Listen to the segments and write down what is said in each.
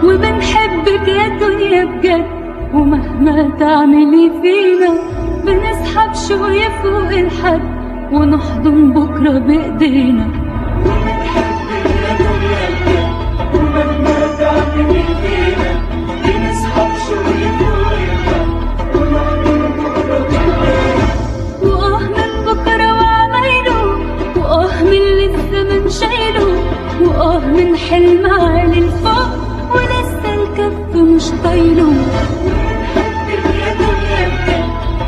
وبنحبك يا دنيا بجد، ومهما تعملي فينا بنسحب شوية فوق الحد ونحضن بكرة بإيدينا. وبنحبك يا دنيا بجد، ومهما تعملي فينا بنسحب شوية فوق الحد ونحضن بكرة بإيدينا. وآه من بكرة وعمايله، وآه من اللي الزمن شايله، وآه من حلم عالي لفوق ولسه الكف مش طايله. وبنحبك يا دنيا بجد،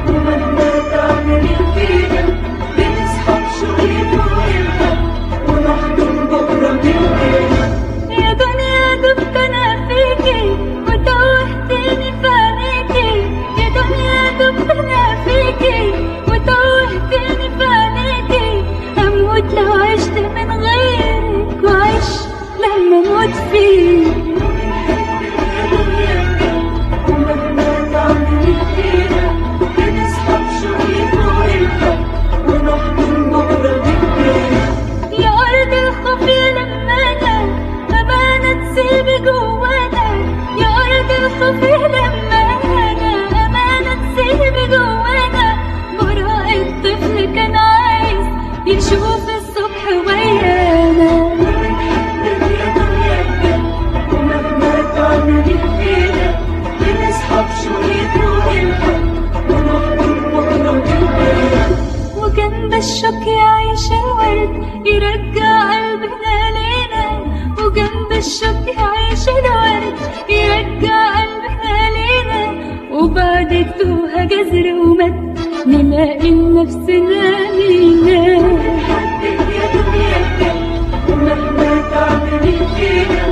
ومهما تعملي فينا بنسحب شوية فوق الحد ونحضن بكرة بإيدينا. يا دنيا دبت أنا فيكي وتوهتني في عينيكي، يا دنيا دبت أنا فيكي وتوهتني في عينيكي. أموت لو عشت من غيرك وعيش لما أموت فيك. وبنحبك يا دنيا بجد، ومهما تعملي فينا بنسحب شوية فوق الحد ونحضن بكرة بإيدينا. يا أرض الخوف يا لمانا أمانة تسيبي جوانا، يا أرض الخوف يا لمانا أمانة تسيبي جوانا. براء الطفل كان عايز يشوف الصبح ويانا. وبنحبك يا دنيا بجد، ومهما تعملي فينا بنسحب شوية فوق الحد ونحضن بكرة بإيدينا. وجنب الشوك يعيش الورد يرجع قلبنا لينا، وجنب الشوك يعيش الورد يرجع قلبنا لينا. وبعد التوهة جذر ومد نلاقي نفسنا لينا. وبنحبك يا دنيا بجد، ومهما تعملي فينا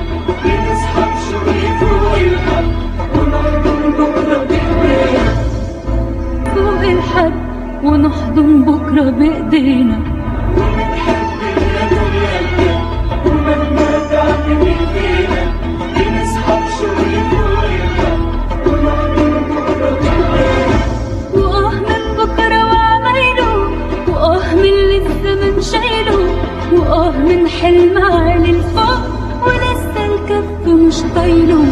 بنسحب شوية فوق الحد ونحضن بكرة بإيدينا. فوق الحد ونحضن بكرة بإيدينا. وبنحبك يا دنيا بجد، ومهما تعملي فينا بنسحب شوية فوق الحد ونحضن بكرة بإيدينا. وآه من بكرة وعمايله، وآه من اللي الزمن شايله، وآه من حلم عالي لفوق ولسه الكف مش طايله.